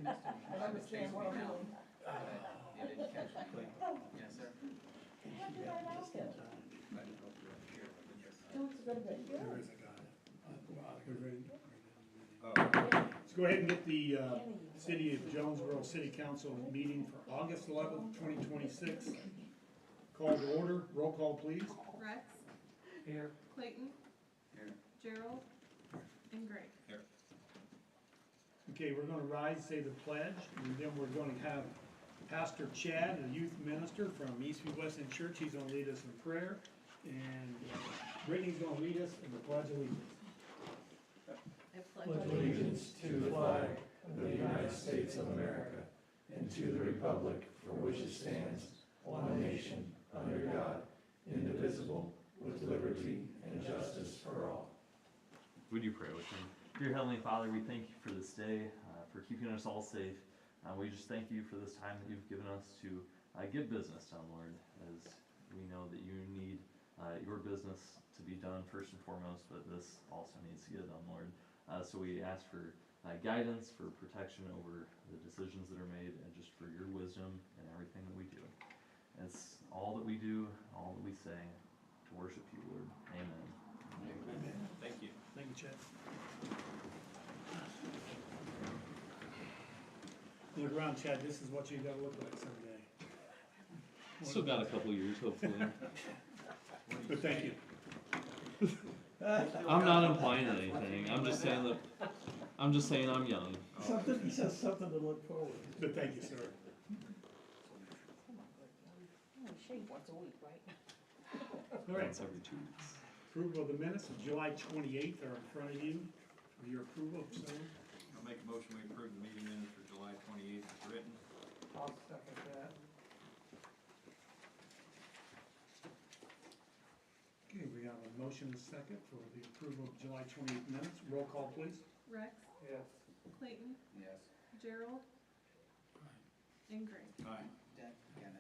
I understand what I'm doing. You didn't catch me. Yes, sir. What did I ask him? I didn't know if you were here, but yes. No, it's gonna be There good. is a guy. We're ready. Oh, Let's go ahead and get the City of Jonesboro City Council meeting for August 11th, 2026. Call to order. Roll call, please. Rex, Here. Clayton, here. Gerald, and Greg. Here. Okay, we're going to rise, say the pledge, and then we're going to have Pastor Chad, the youth minister from Eastview Wesleyan Church. He's going to lead us in prayer, and Brittany's going to lead us in the Pledge of Allegiance. I pledge allegiance to the flag of the United States of America and to the republic for which it stands, one nation, under God, indivisible, with liberty and justice for all. Would you pray with me? Dear Heavenly Father, we thank you for this day, for keeping us all safe. We just thank you for this time that you've given us to get business done, Lord, as we know that you need your business to be done first and foremost, but this also needs to get done, Lord. So we ask for guidance, for protection over the decisions that are made, and just for your wisdom in everything that we do. It's all that we do, all that we say, to worship you, Lord. Amen. Amen. Thank you. Thank you, Chad. Look around, Chad. This is what you're going to look like someday. Still got a couple years, hopefully. But thank you. I'm not implying anything. I'm just saying that. I'm just saying I'm young. Something, he says something to look forward to. But thank you, sir. only shave once a week, right? All right. Once every 2 weeks. Approval of the minutes of July 28th are in front of you for your approval. So, I'll make a motion, we approve the meeting minutes for July 28th as written. I'll second that. okay, we have a motion and a second for the approval of July 28th minutes. Roll call, please. Rex, Yes. Clayton, Yes. Gerald, and Greg. Aye. Again,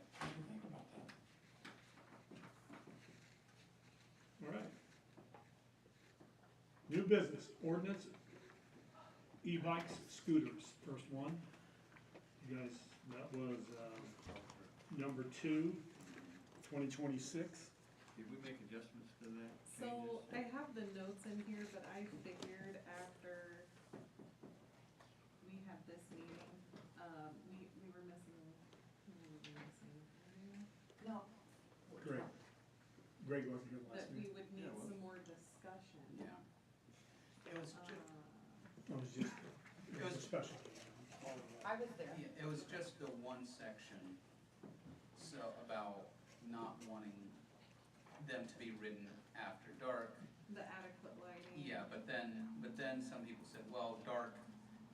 All right. New business, ordinance, e-bikes, scooters, first one. You guys, that was number 2, 2026. Did we make adjustments to that? So I Changes? have the notes in here, but I figured after we had this meeting, we were missing, who were we missing? No. Great. Greg wasn't here last That we week. would need Yeah, well- some more discussion. yeah. It was just, It was just, it was, special. I was there. yeah, it was just the one section, so about not wanting them to be ridden after dark. The adequate lighting. Yeah, but then some people said, well,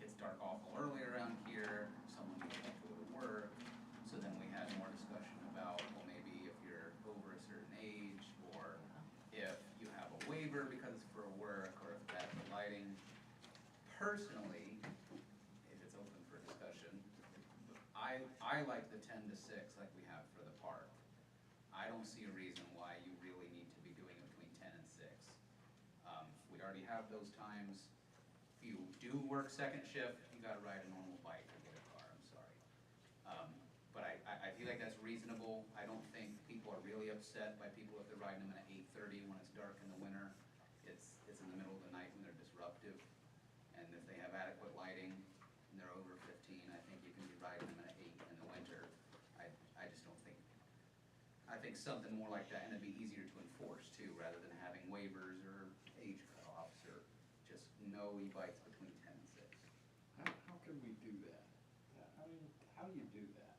it's dark awful early around here, someone needs to go to work. So then we had more discussion about, well, maybe if you're over a certain age, or if you have a waiver because it's for work, or if that's the lighting. Personally, if it's open for discussion, I like the 10 to 6 like we have for the park. I don't see a reason why you really need to be doing it between 10 and 6. We already have those times. If you do work second shift, you gotta ride a normal bike or get a car, I'm sorry. But I feel like that's reasonable. I don't think people are really upset by people if they're riding them at 8:30 when it's dark in the winter. It's in the middle of the night when they're disruptive. And if they have adequate lighting and they're over 15, I think you can be riding them at 8 in the winter. I just don't think, I think something more like that, and it'd be easier to enforce too, rather than having waivers or age cutoffs or just no e-bikes between 10 and 6. How can we do that? I mean, how do you do that?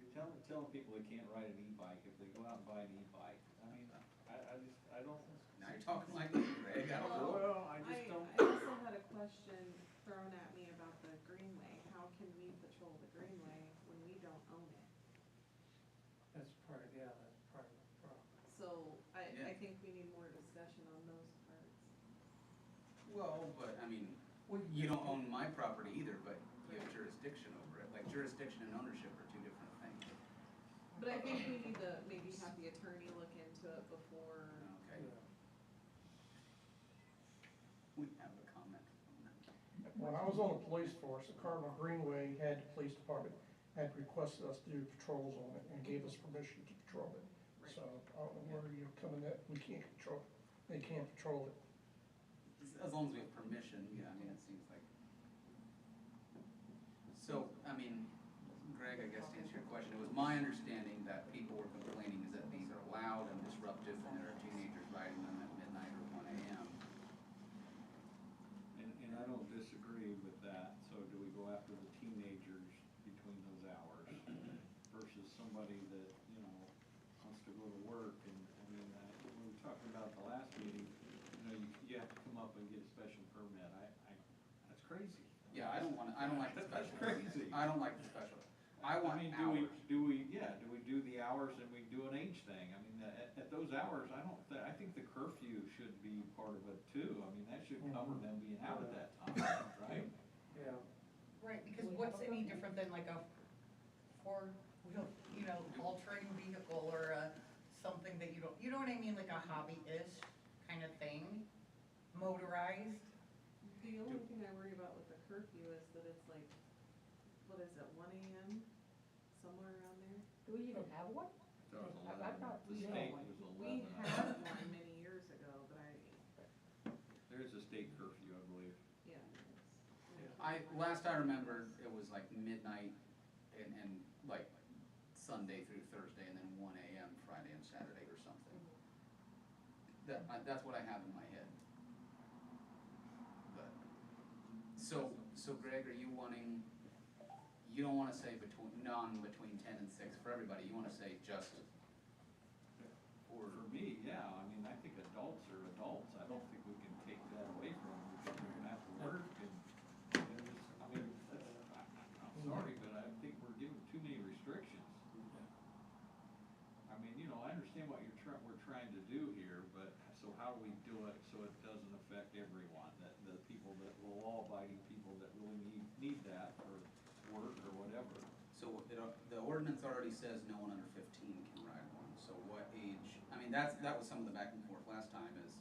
You're telling people they can't ride an e-bike if they go out and buy an e-bike. I mean, I don't. Now you're talking like me, Greg, I don't know. Well, I just don't. I also had a question thrown at me about the greenway. How can we patrol the greenway when we don't own it? That's part of the problem. So I Yeah. think we need more discussion on those parts. Well, but I mean, you don't own my property either, but you have jurisdiction over it. Like jurisdiction and ownership are two different things. But I think we need to maybe have the attorney look into it before. Okay. We have a comment on that. When I was on the police force, the Cardinal Greenway had, the police department had requested us to do patrols on it and gave us permission to patrol it. So I don't know where you're coming at, we can't control, they can't patrol it. As long as we have permission, yeah, I mean, it seems like. So, I mean, Greg, I guess to answer your question, it was my understanding that people were complaining is that these are loud and disruptive and there are teenagers riding them at midnight or one AM. And I don't disagree with that, so do we go after the teenagers between those hours versus somebody that, you know, wants to go to work and, I mean, when we were talking about the last meeting, you know, you have to come up and get a special permit, that's crazy. Yeah, I don't like the That's special. crazy. I don't like the special. I want mean, hours. do we do the hours and we do an age thing? I mean, at those hours, I think the curfew should be part of it too. I mean, that should cover them being out at that time, right? Yeah. Right, because what's any different than like a four-wheel, you know, all-terrain vehicle or something that you know what I mean, like a hobby-ish kind of thing, motorized? The only thing I worry about with the curfew is that it's like, what is it, 1 AM, somewhere around there? Do we even have one? So it's I thought the we state had one. was We 11. had one many years ago, but There is a state curfew, I believe. yeah. Last I remember, it was like midnight and like Sunday through Thursday and then one AM Friday and Saturday or something. That's what I have in my head. But, so Greg, are you wanting, you don't wanna say between 10 and 6 for everybody, you wanna say just For me, yeah, I mean, I think adults are adults, I don't think we can take that away from them because they're gonna have to work and, I mean, I'm sorry, but I think we're giving too many restrictions. I mean, you know, I understand what we're trying to do here, but so how do we do it so it doesn't affect everyone? That the people that, the law-abiding people that really need that for work or whatever. So the ordinance already says no one under 15 can ride one, so what age, I mean, that was some of the back and forth last time is,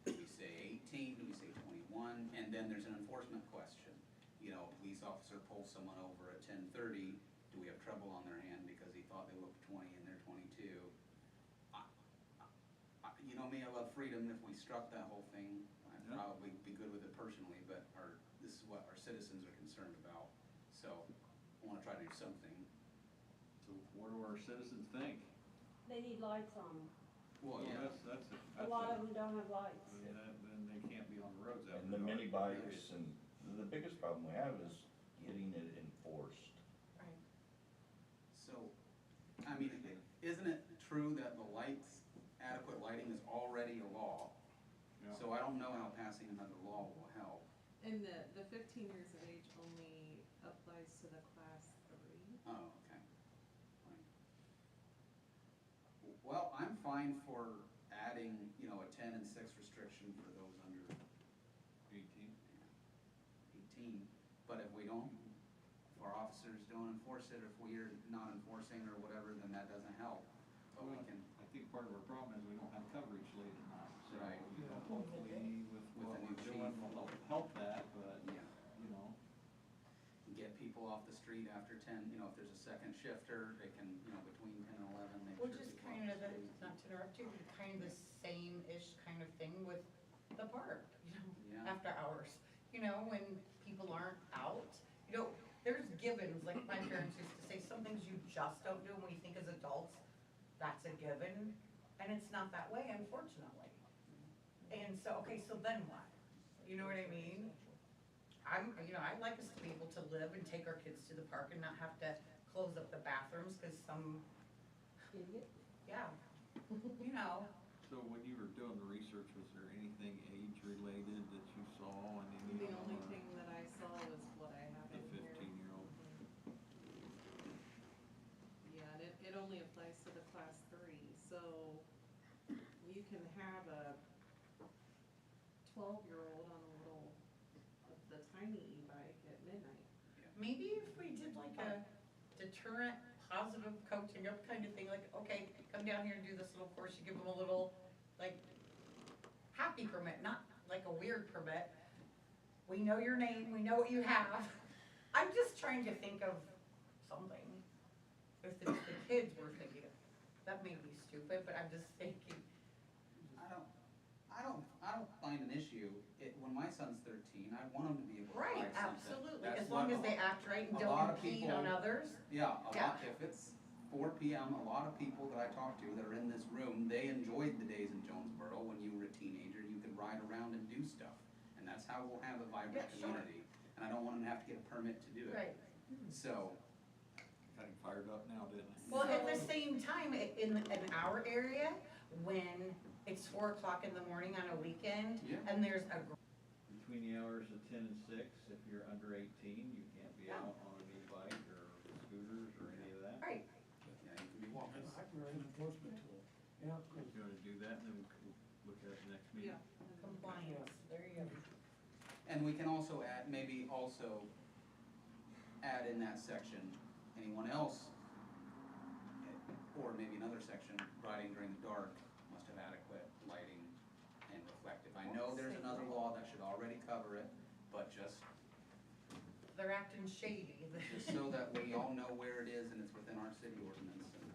do we say 18, do we say 21, and then there's an enforcement question. You know, police officer pulls someone over at 10:30, do we have trouble on their hand because he thought they looked 20 and they're 22? You know me, I love freedom, if we struck that whole thing, I'd Yeah. probably be good with it personally, but this is what our citizens are concerned about, so I wanna try to do something. So what do our citizens think? They need lights on them. Well, Well, yeah, that's A lot of them don't have lights. then they can't be on the roads after And the dark. mini bikes, and the biggest problem we have is getting it enforced. Right. so, I mean, isn't it true that the adequate lighting is already a law? Yeah. So I don't know how passing another law will help. And the 15 years of age only applies to the class 3. Oh, okay. Fine. Well, I'm fine for adding, you know, a 10 and 6 restriction for those under 18. 18, but if we don't, if our officers don't enforce it, if we're not enforcing or whatever, then that doesn't help. But we Well, can, I think part of our problem is we don't have coverage late at night, so, Right. you know, hopefully with With what the new we're doing, chief. will help that, but, yeah, you know, get people off the street after 10, you know, if there's a second shifter, they can, you know, between 10 and 11, make sure Which is people off kind of, the street. not to interrupt you, but kind of the same-ish kind of thing with the park, you know, Yeah. after hours. You know, when people aren't out, you know, there's givens, like my parents used to say, some things you just don't do, and when you think as adults, that's a given, and it's not that way, unfortunately. And so, okay, so then what? You know what I mean? I'd like us to be able to live and take our kids to the park and not have to close up the bathrooms, cause some, Idiot. yeah, you know. so when you were doing the research, was there anything age-related that you saw and any The of only them thing that I saw was what I have the in here. 15-year-old? Yeah, and it only applies to the class 3, so you can have a 12-year-old on the tiny e-bike at midnight. Maybe if we did like a deterrent, positive coaching up kind of thing, like, okay, come down here and do this little course, you give them a little, like, happy permit, not like a weird permit. we know your name, we know what you have. I'm just trying to think of something. If it's the kids we're thinking of, that may be stupid, but I'm just thinking, I don't find an issue, when my son's 13, I want him to be able to buy right, something. absolutely, That's as long what as they act right and a don't lot of impede people- on others. Yeah, a Yeah. lot, if it's 4 PM, a lot of people that I talk to that are in this room, they enjoyed the days in Jonesboro when you were a teenager, you could ride around and do stuff. And that's how we'll have a vibrant Yeah, sure. community, and I don't want them to have to get a permit to do it. Right. So, Got him fired up now, didn't I? Well, at the same time, in our area, when it's 4 o'clock in the morning on a weekend, Yeah. and there's a Between the hours of 10 and 6, if you're under 18, you can't be Yeah. out on an e-bike or scooters or any of that. right, yeah, you can be walking. We're an enforcement tool. Yeah. If you wanna do that, then we can look at it next meeting. Yeah. compliance, there you go. And we can also add, maybe also add in that section, anyone else, or maybe another section, riding during the dark must have adequate lighting and reflective. I know there's another law that should already cover it, but just They're acting shady. so that we all know where it is and it's within our city ordinance. And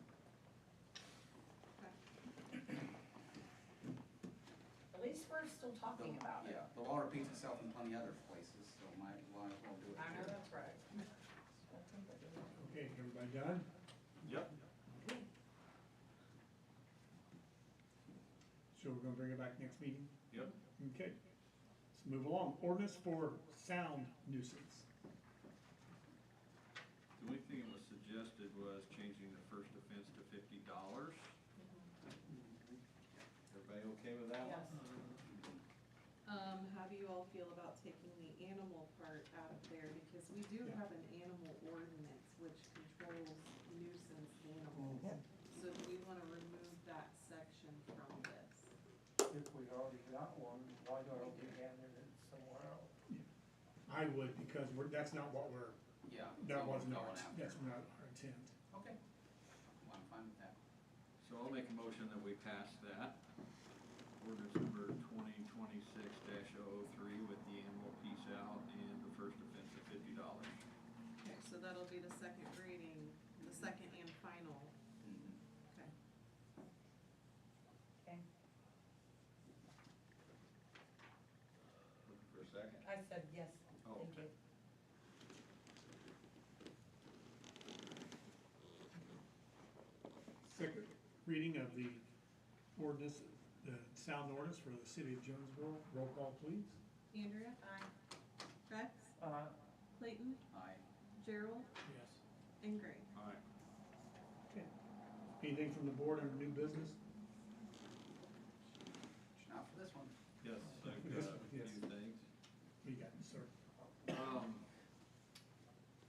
At least we're still talking about it. yeah, the law repeats itself in plenty other places, so might as well do it I know here. that's right. Okay, everybody done? Yep. So we're gonna bring it back next meeting? Yep. Okay, let's move along. Ordinance for sound nuisance. The only thing that was suggested was changing the first offense to $50. Everybody okay with that one? Yes. How do you all feel about taking the animal part out of there, because we do Yeah. have an animal ordinance which controls nuisance animals. So do we wanna remove that section from this? If we already got one, why don't we handle it somewhere else? I would, because that's not what we're, Yeah. that so we're wasn't our, going after. that's not our intent. Okay. Well, I'm fine with that. So I'll make a motion that we pass that. Ordinance number 2026-003 with the animal piece out and the first offense of $50. Okay, so that'll be the second reading, the second and final, Mhm. okay. Okay, Looking for a second? I said yes, Oh, thank okay. you. Second reading of the ordinance, the sound ordinance for the city of Jonesboro. Roll call, please. Andrea, Aye. Rex, Clayton, Aye. Gerald, Yes. and Greg. All right. Okay. Anything from the board under new business? Not for this one. Yes, I've Yes, got a few yes. things. We got, sir.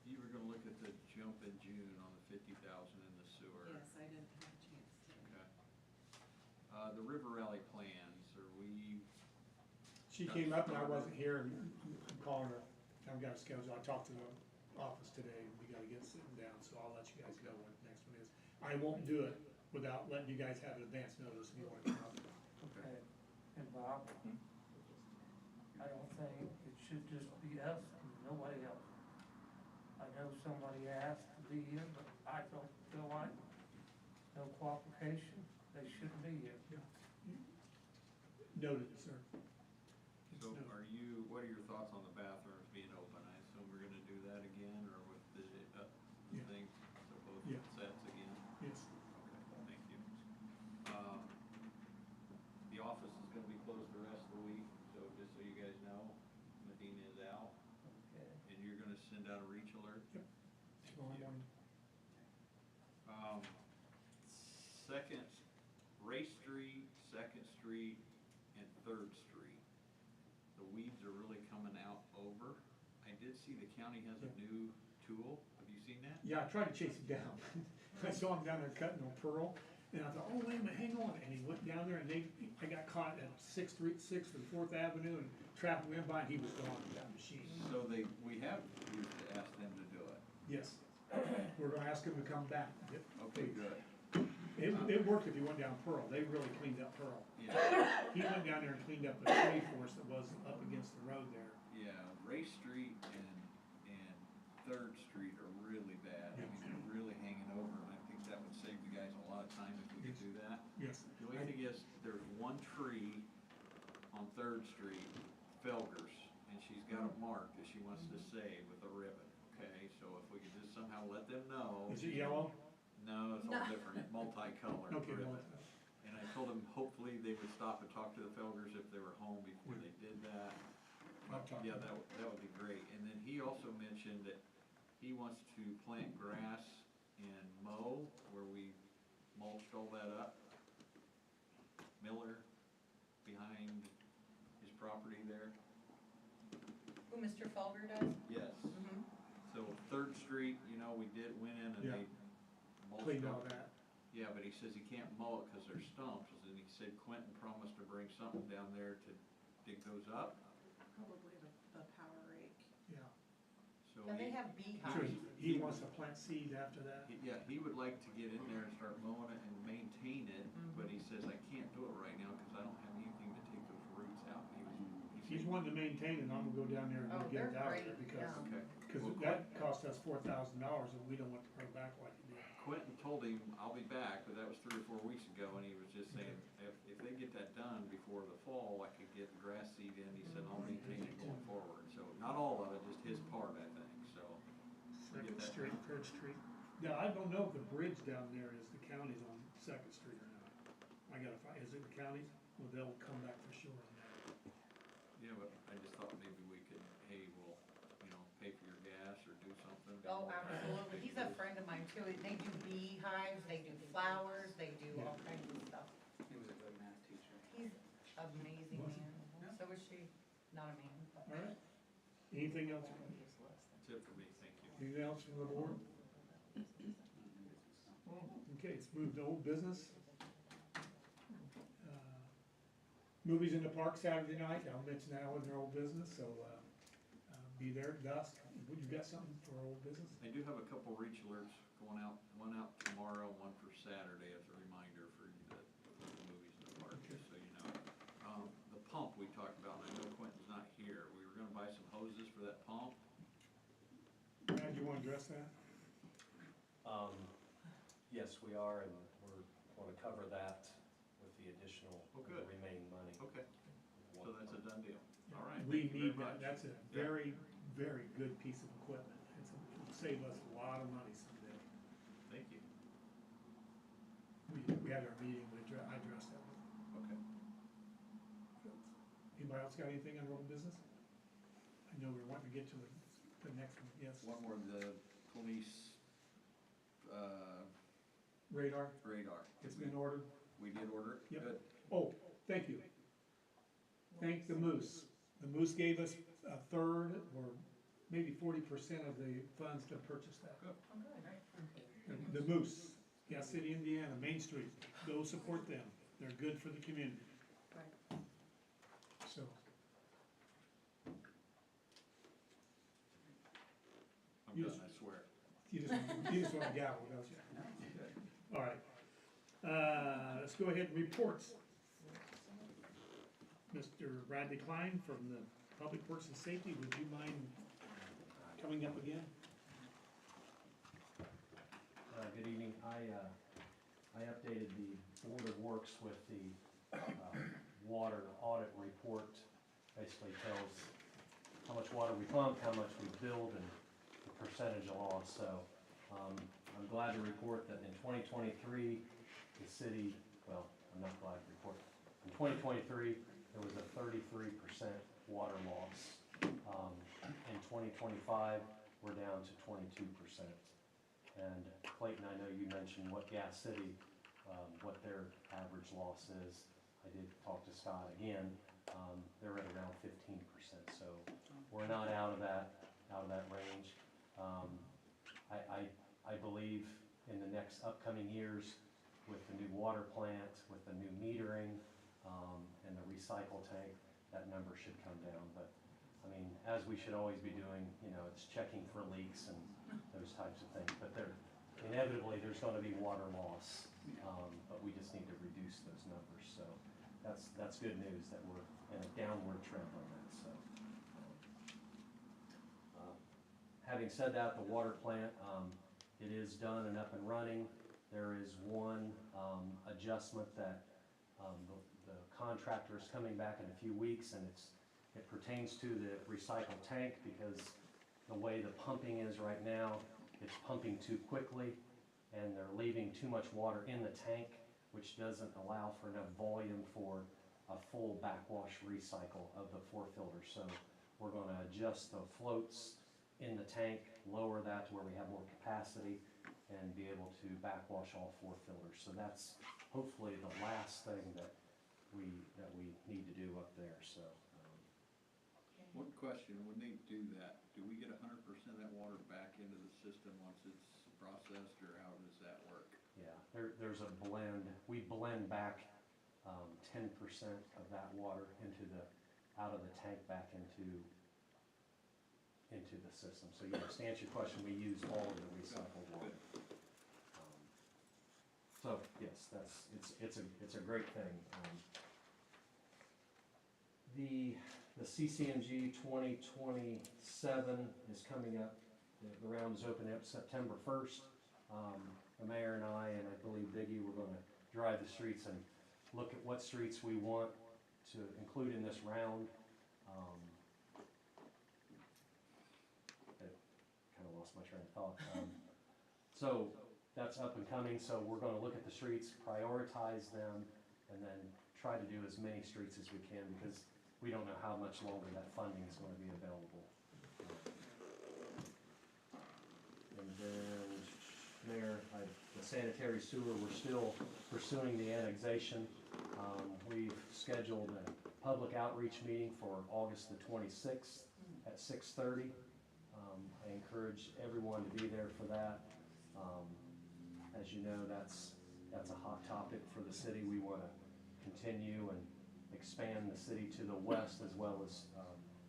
You were gonna look at the jump in June on the 50,000 in the sewer. Yes, I didn't have a chance to. Okay. The River Rally plans, are we, She came up and I wasn't here, and I'm calling her. I've got a schedule. I talked to the office today. We gotta get sitting down, so I'll let you guys know what the next one is. I won't do it without letting you guys have an advance notice if you wanna come up. okay, And Bob, I don't think it should just be us and nobody else. I know somebody asked to be here, but I don't feel like no qualification, they shouldn't be here. Noted, sir. It's so noted. what are your thoughts on the bathrooms being open? I assume we're gonna do that again, or with the, Yeah. things, so both Yeah. sets again? Yes. Okay, thank you. The office is gonna be closed the rest of the week, so just so you guys know, Medina is out, Okay. and you're gonna send out a reach alert? Tomorrow morning. Second, Race Street, Second Street, and Third Street. The weeds are really coming out over. I did see the county has a new tool. Have you seen that? Yeah, I tried to chase him down. I saw him down there cutting on Pearl, and I thought, oh, wait a minute, hang on. And he went down there, and I got caught at Sixth and Fourth Avenue, and traffic went by, and he was gone with that machine. So we have used to ask them to do it. Yes. We're gonna ask him to come back. Okay, good. It worked if you went down Pearl. They really cleaned up Pearl. Yeah, He went down there and cleaned up the tree forest that was up against the road there. Yeah, Ray Street and Third Street are really bad. I mean, they're really hanging over, and I think that would save you guys a lot of time if we could do that. Yes. The only thing is, there's one tree on Third Street, Felgers, and she's got it marked that she wants to save with a ribbon, okay? So if we could just somehow let them know. Is it yellow? No, it's all different, multicolored Okay, ribbon. well, And I told them hopefully they would stop and talk to the Felgers if they were home before they did that. I'll talk to Yeah, them. that would be great. And then he also mentioned that he wants to plant grass and mow where we mulched all that up. Miller, behind his property there. Who Mr. Felger does? Yes. Mm-hmm. So Third Street, you know, we went in and Yeah. they mulched Cleaned up. all that. Yeah, but he says he can't mow it because they're stumps, and he said Quentin promised to bring something down there to dig those up, Probably the power rake. Yeah. so And they he, have So beehives. he wants to plant seed after that? yeah, he would like to get in there and start mowing it and maintain it, but he says, I can't do it right now because I don't have anything to take those roots out. If he's wanting to maintain it, I'm gonna go down there Oh, and get it they're out great, there because, yeah. Okay. cause Well, that cost us $4,000 and we don't want to pay back like he did. Quentin told him, I'll be back, but that was 3 or 4 weeks ago, and he was just saying, if they get that done before the fall, I could get the grass seed in, he said, I'll maintain it going forward. So, not all of it, just his part, I think, so. Second that Street, done. Third Street. Yeah, I don't know if the bridge down there is the county's on Second Street or not. I gotta find, is it the county's? Well, they'll come back for sure on that. Yeah, but I just thought maybe we could, hey, we'll, you know, pay for your gas or do something. Oh, absolutely. He's a friend of mine too. They do beehives, they do flowers, they do all kinds of stuff. He was a good math teacher. He's amazing, Was he? man. So is she. Not a man, but. All right. Anything else? That's it for me, thank you. Anything else from the board? Okay, let's move to old business. Movies in the park Saturday night, I'll mention that in their old business, so, be there at dusk. Would you got something for old business? I do have a couple reach alerts going out, one out tomorrow, one for Saturday as a reminder for you that, for the movies in the park, just so you know. The pump we talked about, and I know Quentin's not here, we were gonna buy some hoses for that pump. Brad, you wanna address that? Yes, we are, and we're gonna cover that with the additional, Oh, the good. remaining money. Okay, so that's a done deal. All right, We thank you need very that, much. that's a very, very good piece of equipment. It'll save us a lot of money someday. Thank you. We had our meeting, I addressed that. Okay. Anybody else got anything on old business? I know we're wanting to get to the next one, yes. One more, the police, Radar, radar. it's been ordered. We did order it? Yep. Good. Oh, thank you. Thank the Moose. The Moose gave us a third or maybe 40% of the funds to purchase that. Good. Oh, good. The Moose, Gas City, Indiana, Main Street, go support them. They're good for the community. Right. So, I'm You done, just- I swear. you just want to gavel, don't you? All right. Let's go ahead and reports. Mr. Bradley Klein from the Public Works and Safety, would you mind coming up again? Good evening. I updated the Board of Works with the water audit report. Basically tells how much water we pump, how much we build, and the percentage of loss. So I'm glad to report that in 2023, the city, well, I'm not glad to report. In 2023, there was a 33% water loss. In 2025, we're down to 22%. And Clayton, I know you mentioned what Gas City, what their average loss is. I did talk to Scott again. They're at around 15%. So we're not out of that range. I believe in the next upcoming years, with the new water plant, with the new metering, and the recycle tank, that number should come down. But I mean, as we should always be doing, it's checking for leaks and those types of things. But inevitably, there's going to be water loss, but we just need to reduce those numbers. So that's good news that we're in a downward trend on that. So having said that, the water plant, it is done and up and running. There is one, adjustment that, the contractor is coming back in a few weeks, and it pertains to the recycle tank, because the way the pumping is right now, it's pumping too quickly, and they're leaving too much water in the tank, which doesn't allow for enough volume for a full backwash recycle of the 4 filters. So we're gonna adjust the floats in the tank, lower that to where we have more capacity, and be able to backwash all 4 filters. So that's hopefully the last thing that we need to do up there, so. One question, when they do that, do we get 100% of that water back into the system once it's processed, or how does that work? Yeah, there's a blend, we blend back 10% of that water out of the tank back into the system. So yes, to answer your question, we use all of the recycled water. So yes, it's a great thing. The CCNG 2027 is coming up. The round is opening up September 1st. The mayor and I believe Biggie, we're gonna drive the streets and look at what streets we want to include in this round. I kind of lost my train of thought. So that's up and coming, so we're gonna look at the streets, prioritize them, and then try to do as many streets as we can, because we don't know how much longer that funding is gonna be available. And then, Mayor, the sanitary sewer, we're still pursuing the annexation. We've scheduled a public outreach meeting for August the 26th at 6:30. I encourage everyone to be there for that. As you know, that's a hot topic for the city. We want to continue and expand the city to the west, as well as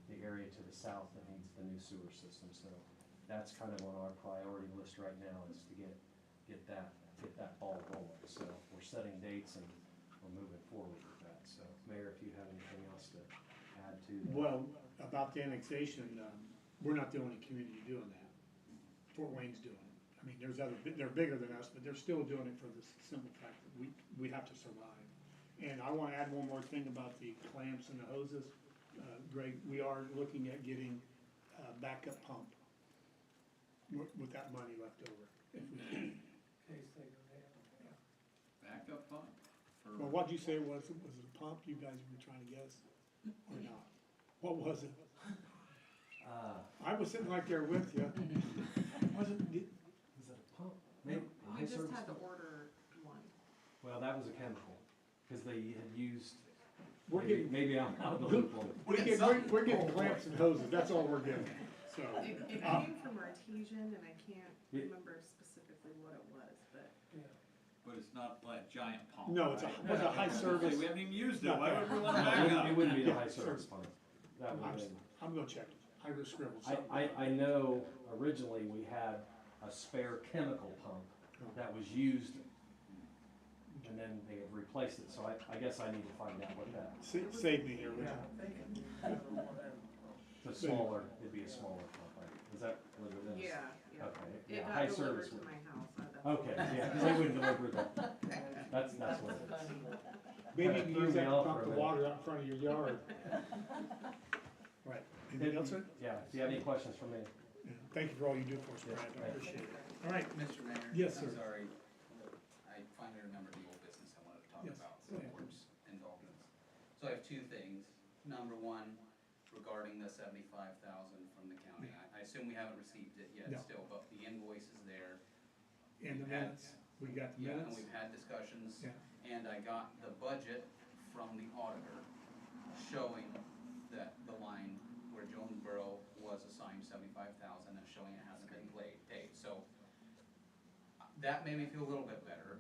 the area to the south that needs the new sewer system. So that's kind of on our priority list right now, is to get that ball rolling. So we're setting dates and we're moving forward with that. So Mayor, if you have anything else to add to that. Well, about the annexation, we're not the only community doing that. Fort Wayne's doing it. I mean, there's other, they're bigger than us, but they're still doing it for the simple fact that we have to survive. And I wanna add one more thing about the clamps and the hoses. Greg, we are looking at getting a backup pump with that money left over, if we can. Backup pump? Well, what'd you say it was? Was it a pump? You guys were trying to guess, or not? What was it? I was sitting right there with you. Was it, Is it a pump? Maybe a We high just service had to pump? order one. Well, that was a chemical, because they had used, we're getting, maybe I'm out of the loop on it. we're getting clamps and hoses, that's all we're getting, so. It came from Artesian, and I can't Yeah. remember specifically what it was, but. But it's not like a giant pump, No, it's a, right? was a high service. We haven't even used it, Not why that. would we let it It back wouldn't- up? It wouldn't be the high Yeah, service pump. That would have been. I'm gonna check it. I just scribbled something. I know originally we had a spare chemical pump that was used, and then they had replaced it, so I guess I need to find out what that, Save me here, would you? the smaller, it'd be a smaller pump, is that what it is? Yeah, yeah. Okay, It yeah, got high delivered service to would. my house. Okay, yeah, 'cause they wouldn't deliver that, that's what it is. Maybe you can Threw use me that to off pump for a the minute. water out in front of your yard. Right. Anything else, sir? Yeah, do you have any questions for me? Yeah. Thank you for all you do for us, Yeah, Brad, I thank you. appreciate it. All right, Mr. Mayor? Yes, sir. I'm sorry, I finally remembered the old business I wanted to talk Yes, about, go so ahead. board's indulgence. So I have two things. Number one, regarding the 75,000 from the county. I assume we haven't received it yet No. still, but the invoice is there. and the We've had- minutes, we got the Yeah, and minutes. we've had discussions, Yeah. and I got the budget from the auditor showing that the line where Jonesboro was assigned 75,000 and showing it hasn't been paid, so that made me feel a little bit better.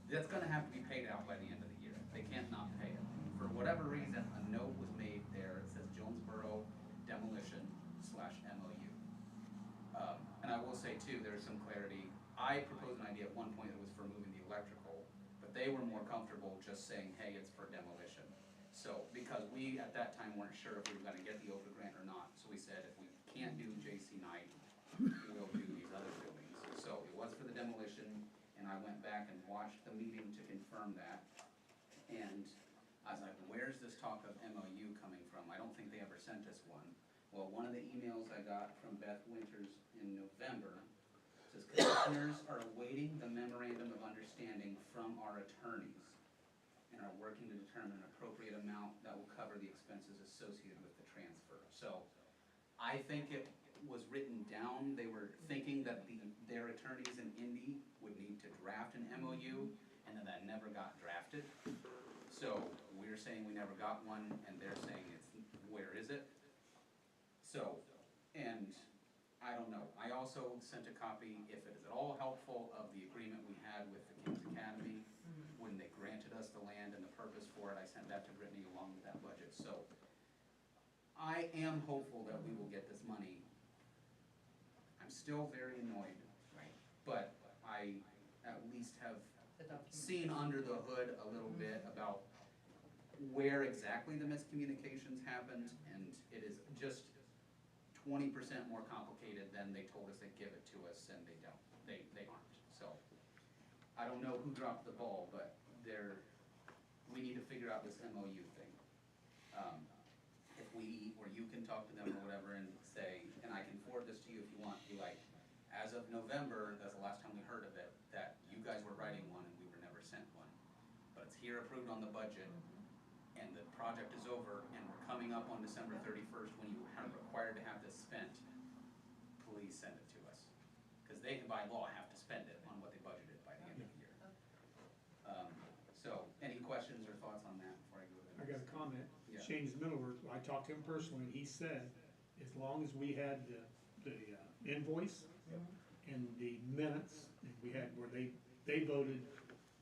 That's gonna have to be paid out by the end of the year, they can't not pay it. For whatever reason, a note was made there, it says Jonesboro demolition/MOU. And I will say too, there's some clarity, I proposed an idea at one point that was for moving the electrical, but they were more comfortable just saying, hey, it's for demolition. So, because we at that time weren't sure if we were gonna get the OPA grant or not, so we said if we can't do JC Knight, I went back and watched the meeting to confirm that. And I was like, where's this talk of MOU coming from? I don't think they ever sent us one. Well, one of the emails I got from Beth Winters in November says, commissioners are awaiting the memorandum of understanding from our attorneys and are working to determine an appropriate amount that will cover the expenses associated with the transfer. So I think it was written down, they were thinking that their attorneys in Indy would need to draft an MOU, and then that never got drafted. So we're saying we never got one, and they're saying it's, where is it? So, and I don't know. I also sent a copy, if it is at all helpful, of the agreement we had with the King's Academy when they granted us the land and the purpose for it. I sent that to Brittany along with that budget. So I am hopeful that we will get this money. I'm still very annoyed, Right. but I at least have The document. seen under the hood a little bit about where exactly the miscommunications happened, and it is just 20% more complicated than they told us they'd give it to us, and they don't. They aren't. So I don't know who dropped the ball, but we need to figure out this MOU thing. If we, or you can talk to them or whatever and say, and I can forward this to you if you want, be like, as of November, that's the last time we heard of it, that you guys were writing one and we were never sent one. But it's here approved on the budget, and the project is over, and we're coming up on December 31st when you are required to have this spent. Please send it to us, because they can by law have to spend it on what they budgeted by the end of the year. So, any questions or thoughts on that before I go to the I next? got a comment. Yeah. Shane's Middleworth, I talked to him personally, and he said, as long as we had the invoice and the minutes, and we had where they voted,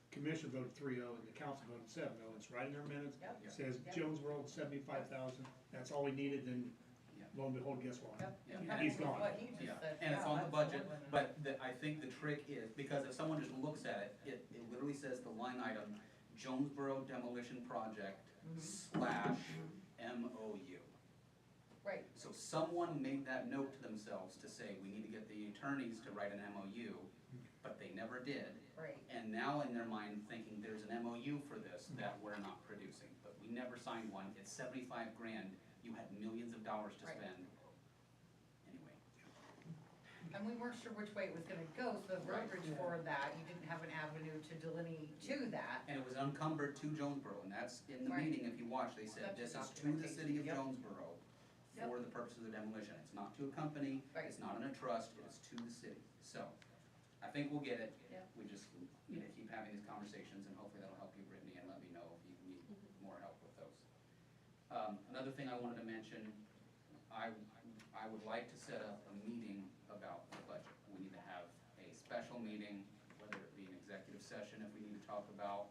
commission voted 3-0, and the council voted 7-0, it's right in their minutes. Yep. It says Yep. Jonesboro 75,000, that's all we needed, then Yeah. lo and behold, guess what? Yep. Yeah. And He's with gone. what he just Yeah, said, and it's yeah, on the that's budget, more than- but I think the trick is, because if someone just looks at it, it literally says the line item, Jonesboro Demolition Project /MOU. Right, So someone made that note to themselves to say, we need to get the attorneys to write an MOU, but they never did. right. And now in their mind thinking there's an MOU for this that we're not producing, but we never signed one, it's 75 grand, you had millions of dollars to Right. spend. Anyway, And we weren't sure which way it was gonna go, so the verbiage for that, you didn't have an avenue to delineate to that. and it was encumbered to Jonesboro, and that's in the Right. meeting, if you watch, they said, That's this your is to the city of documentation, yep. Jonesboro for the purpose of the demolition, it's not to a company, Right. it's not in a trust, it is to the city. So, I think we'll get it. Yep. We just need to keep having these conversations, and hopefully that'll help you, Brittany, and let me know if you need more help with those. Another thing I wanted to mention, I would like to set up a meeting about the budget. We need to have a special meeting, whether it be an executive session if we need to talk about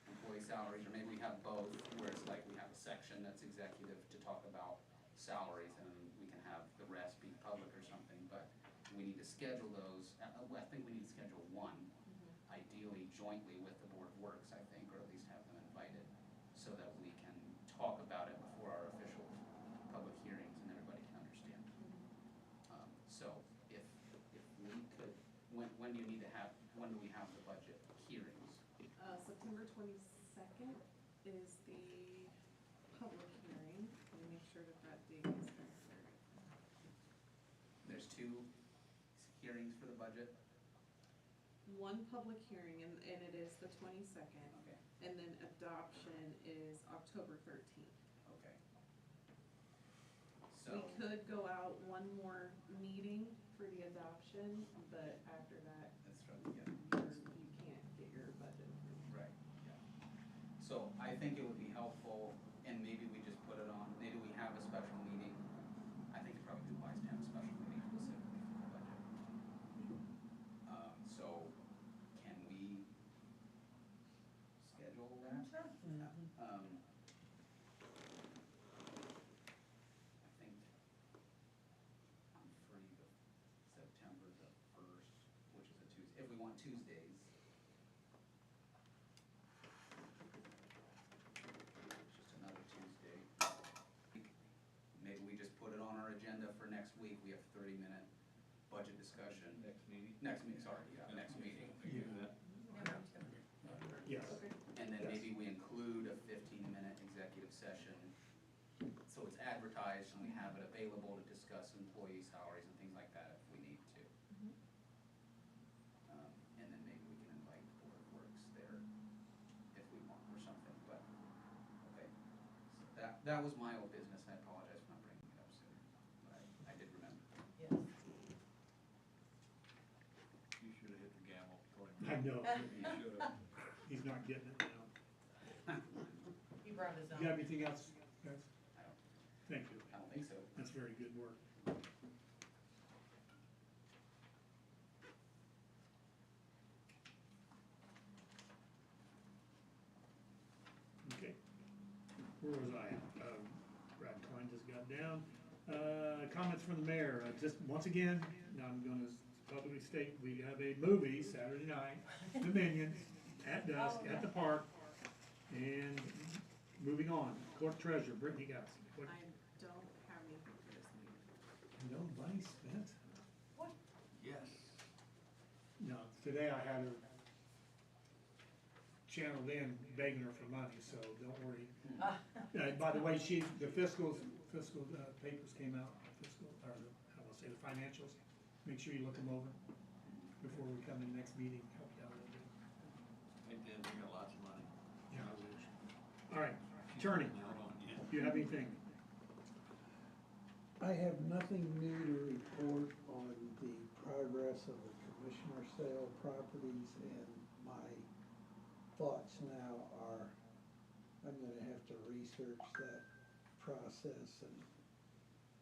employee salaries, or maybe we have both, where it's like we have a section that's executive to talk about salaries, and we can have the rest be public or something, but we need to schedule those. I think we need to schedule one, ideally jointly with the Board of Works, I think, or at least have them invited, so that we can talk about it before our official public hearings and everybody can understand. So if we could, when do you need to have, when do we have the budget hearings? September 22nd is the public hearing. Let me make sure that date is accurate. There's 2 hearings for the budget? One public hearing, and it is the 22nd, Okay, and then adoption is October 13th. okay. We So, could go out one more meeting for the adoption, but after that, that's from, yeah. you can't get your budget approved. Right, yeah. So I think it would be helpful, and maybe we just put it on, maybe we have a special meeting. I think it'd probably be wise to have a special meeting specifically for the budget. So can we schedule that? Sure. I think I'm free September the 1st, which is a Tuesday, if we want Tuesdays. Just another Tuesday. Maybe we just put it on our agenda for next week, we have 30-minute budget discussion. Next meeting. Next meeting, sorry, yeah, next meeting. We can do that. session, so it's advertised and we have it available to discuss employee salaries and things like that if we need to. And then maybe we can invite the Board of Works there if we want or something, but, okay. So that was my old business, I apologize for not bringing it up sooner, but I did remember. Yes. You should have hit the gavel. I know, You should have. he's not getting it now. He brought his You own. got anything else, guys? I don't, Thank you, I don't think so. that's very good work. Okay, where was I at? Brad Klein just got down. Comments from the mayor, just once again, I'm gonna publicly state, we have a movie Saturday night, Dominions, at dusk, at the park. And moving on, court treasurer, Brittany Goss. What, I don't have anything for this meeting. no money spent? Yes. No, today I had her channeled in begging her for money, so don't worry. By the way, the fiscal papers came out, how do I say, the financials. Make sure you look them over before we come in the next meeting, help you out a little bit. I did, we got lots of money. Yeah, I wish. All right, attorney, Hold on, yeah. do you have anything? I have nothing new to report on the progress of the commissioner sale properties, and my thoughts now are, I'm gonna have to research that process and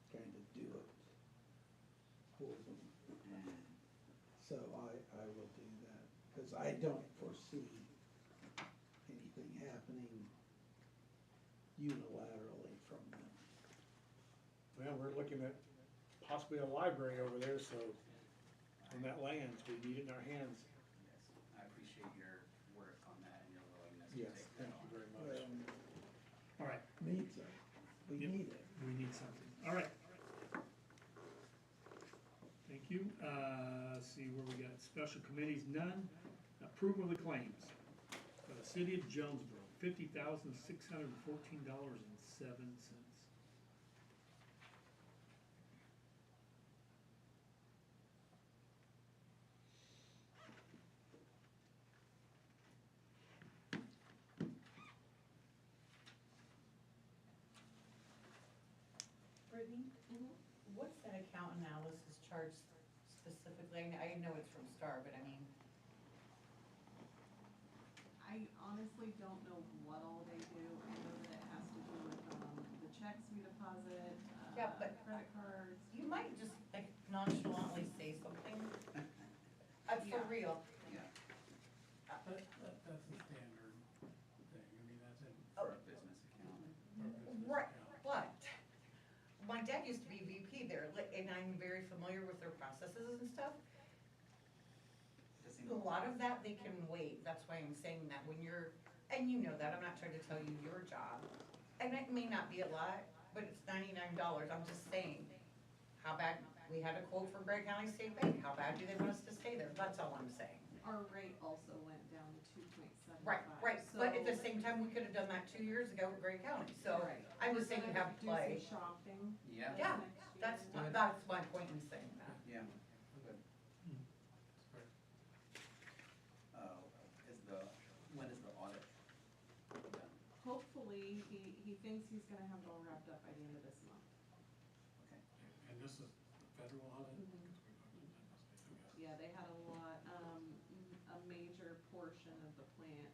kind of do it for them. So I will do that, because I don't foresee anything happening unilaterally from them. Well, we're looking at possibly a library over there, so on that land, we need it in our hands. Yes, I appreciate your work on that and your willingness to Yes, take that thank you on. very much. Well, All right, needs it, we Yep. need it. we need something. All right. Thank you. See where we got special committees, none. Approval of the claims. For the city of Jonesboro, $50,614.07. Brittany, what's that account analysis charge specifically? I know it's from Star, but I mean, I honestly don't know what all they do. I know that it has to do with, the checks we deposit, Yeah, but credit cards. you might just like nonchalantly say something. For Yeah. real. Yeah, That's a standard thing, I mean, that's in for a business account. our business Right, account. but my dad used to be VP there, and I'm very familiar with their processes and stuff. Does seem- A lot of that they can wait, that's why I'm saying that when you're, and you know that, I'm not trying to tell you your job. And it may not be a lot, but it's $99, I'm just saying, how bad, we had a quote from Greg County State Bank, how bad do they want us to stay there, that's all I'm saying. Our rate also went down to 2.75. Right, but at the same time, we could have done that 2 years ago with Greg County, so Right. I was saying you have to Do play. some shopping. Yeah. this Yeah, next year. that's my point in saying that. Yeah, good. When is the audit done? Hopefully, he thinks he's gonna have it all wrapped up by the end of this month. Okay. And this is federal audit? Mhm. Because we voted, that must be, okay. Yeah, they had a lot, a major portion of the plant,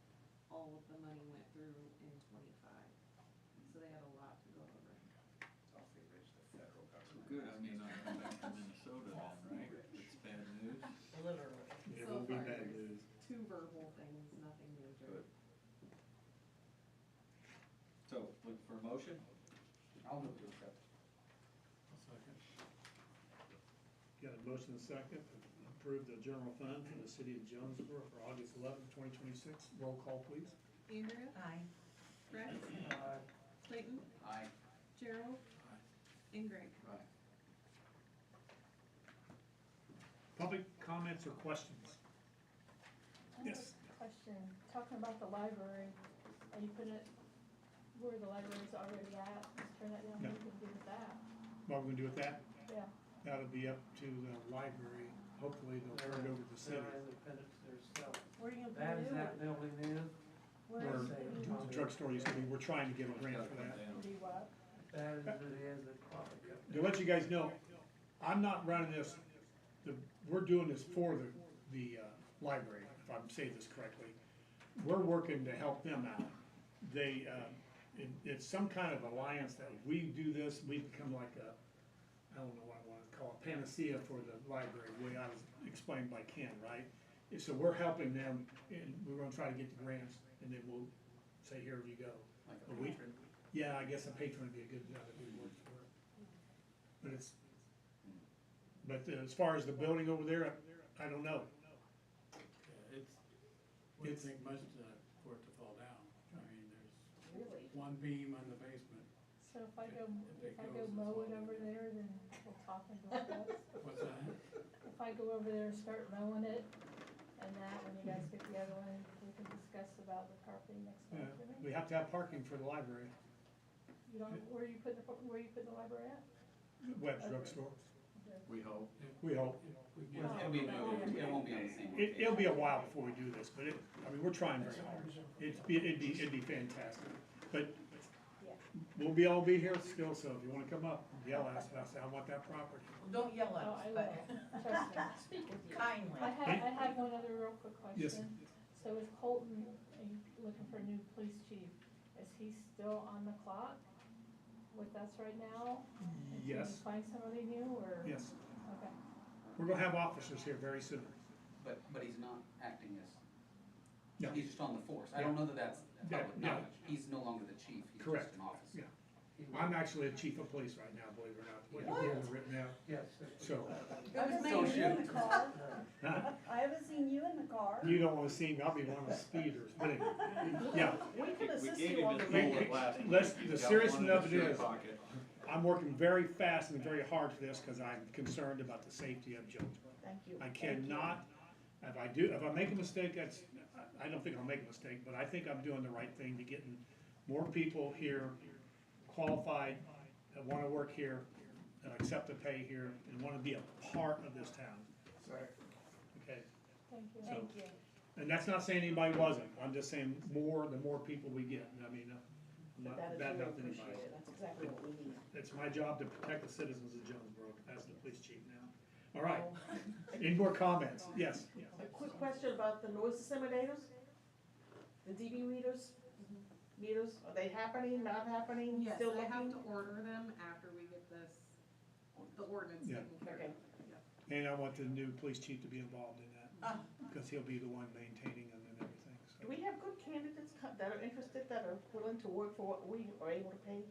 all of the money went through in 25. So they had a lot to go over. It's awfully rich, the federal government. Good, I mean, I'll come back to Minnesota then, right? It's bad news. Literally. It So will be far, bad there's news. 2 verbal things, nothing major. Good. So, look for a motion? I'll move to accept. I'll second. Got a motion and a second to approve the general fund for the city of Jonesboro for August 11th, 2026. Roll call, please. Andrea, Aye. Rex, Clayton, Aye. Gerald, and Greg. Right. Public comments or questions? I have Yes. a question, talking about the library, are you put it, where the library's already at, just turn that down, Yeah. we can do with that, What we're gonna do with that, yeah. that'll be up to the library. Hopefully they'll turn it over to the city. Where are you gonna That put is it? that building then? Where Or is Say, it? the drugstore used to be, we're trying to get a grant for that. Do what? That is, it is, it's probably got. To let you guys know, I'm not running this, we're doing this for the library, if I'm saying this correctly. We're working to help them out. They, it's some kind of alliance that if we do this, we become like a, I don't know what I wanna call it, panacea for the library, the way I was explained by Ken, right? And so we're helping them, and we're gonna try to get the grants, and then we'll say, here you go. Like a But we- patron. Yeah, I guess a patron would be a good word for it. But it's, but as far as the building over there, I don't know. What do you It's- think most for it to fall down? I mean, there's Really? one beam on the basement. So if I go If it goes, it's mow it all over there, then we'll talk and discuss. What's that? If I go over there and start mowing it, and that, when you guys get together, and we can discuss about the carpeting next Yeah, month, you know? we have to have parking for the library. You don't, where you put the library at? Webb's drugstore, We hope. we hope. We get It'll be moved, it won't be on the same location. It'll be a while before we do this, but we're trying very hard. It'd be fantastic. But Yeah. we'll all be here still, so if you wanna come up, yell at us, and say, I want that property. Well, don't yell at Oh, us, I but will, trust me. speak kindly. I have one other real quick Yes. question. So is Colton, looking for a new police chief, is he still on the clock with us right now? Until you Yes, find somebody new, or? yes. Okay. We're gonna have officers here very soon. But he's not acting as, No. he's just on the force. I don't know that that's Yeah, public yeah. knowledge. He's no longer the chief, he's Correct. just an officer. Yeah. I'm actually a chief of police right now, believe it or not. What you have written out, Yes. so. It I was haven't made seen you in shoot. the car. Huh? I haven't seen you in the car. You don't wanna see me, I'll be one of the speeders, but anyway, yeah. We can We assist gave you him on the his We- road. bullet last week. let's- the He's got serious one in of his it shirt is- pocket. I'm working very fast and very hard for this, cause I'm concerned about the safety of Jonesboro. Thank you. I Thank you. cannot, if I make a mistake, I don't think I'll make a mistake, but I think I'm doing the right thing to getting more people here, qualified, that wanna work here, that accept the pay here, and wanna be a part of this town, okay? Thank you. So- Thank you. And that's not saying anybody wasn't, I'm just saying the more people we get, I mean, I'm not That is bad really enough anybody. appreciated. That's exactly what we need. It's my job to protect the citizens of Jonesboro, as the police chief now. All right, any more comments? Yes, A quick question about the noise disseminators? The DB meters? Meters, are they happening, not happening, Yes, still I have looking? to order them after we get this, the ordinance Yeah. taken care Okay. of. and I want the new police chief to be involved in that, Ah. because he'll be the one maintaining them and everything, Do so. we have good candidates that are interested, that are willing to work for what we are able to pay?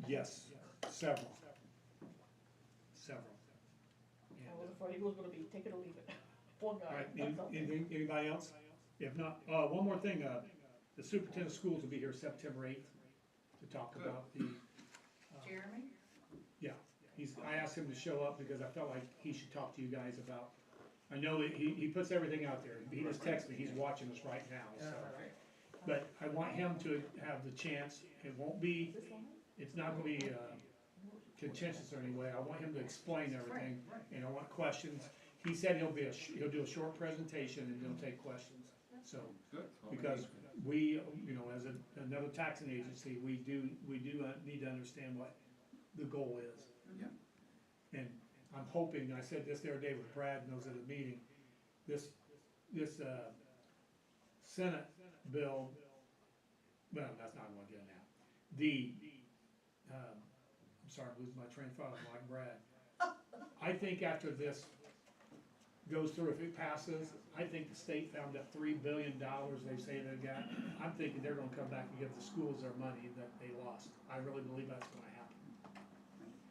Yes, several. I was afraid he was gonna be take it or leave it. Poor All guy, right, that's okay. anybody else? If not, one more thing, the superintendent of schools will be here September 8th to talk about the, Jeremy? yeah, I asked him to show up because I felt like he should talk to you guys about, I know he puts everything out there, he just texted me, he's watching us right now, so. But I want him to have the chance, it's not gonna be, contentious or anyway, I want him to explain everything, and I want questions. He said he'll do a short presentation and he'll take questions, so. Good. Because we, as another taxing agency, we do need to understand what the goal is. Yeah. And I'm hoping, I said this the other day with Brad and those at the meeting, this Senate bill, well, that's not what I'm getting at. I'm sorry, I'm losing my train of thought, I'm like Brad. I think after this goes through, if it passes, I think the state found that $3 billion they say they got. I'm thinking they're gonna come back and give the schools their money that they lost. I really believe that's gonna happen.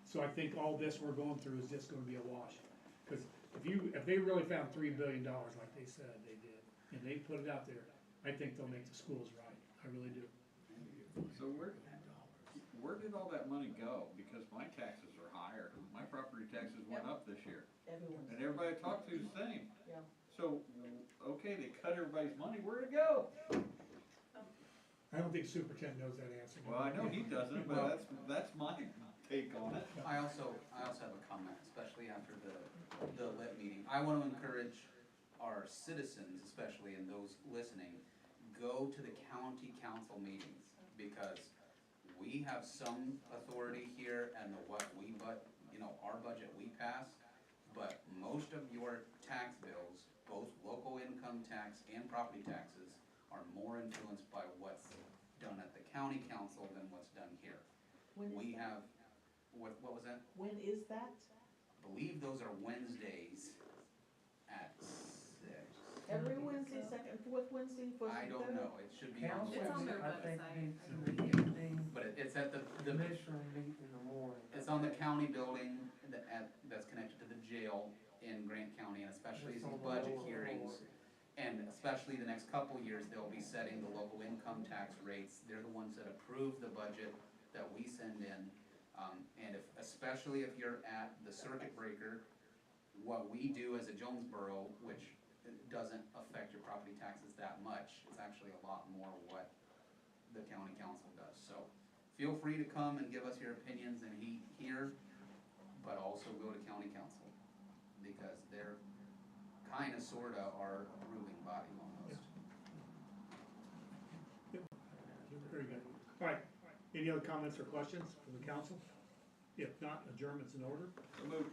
So I think all this we're going through is just gonna be a wash. Cause if they really found $3 billion like they said they did, and they put it out there, I think they'll make the schools right. I really do. So where did all that money go? Because my taxes are higher. My property taxes went up this year. Everyone's, And everybody I talked to is the same. yeah. So, okay, they cut everybody's money, where'd it go? I don't think superintendent knows that answer. Well, I know he doesn't, Well- but that's my take on it. I also have a comment, especially after the lit meeting. I want to encourage our citizens, especially and those listening, go to the county council meetings, because we have some authority here and our budget we pass, but most of your tax bills, both local income tax and property taxes, are more influenced by what's done at the county council than what's done here. When is We that? have, what was that? When is that? Believe those are Wednesdays at 6. Every Wednesday, second, fourth Wednesday, first I and don't third? know, it should be on It's on their I think website. needs to be evening, but it's at the commissioner meet in the morning. it's on the county building that's connected to the jail in Grant County, and especially It's these on the budget lower hearings. And especially the next couple years, they'll be setting the local income tax rates. They're the ones that approve the budget that we send in. And especially if you're at the circuit breaker, what we do as a Jonesboro, which doesn't affect your property taxes that much, it's actually a lot more what the county council does. So feel free to come and give us your opinions and here, but also go to county council, because they're kinda sorta our approving body almost. Very good. All right, any other comments or questions from the council? If not, adjournment's in order. So moved.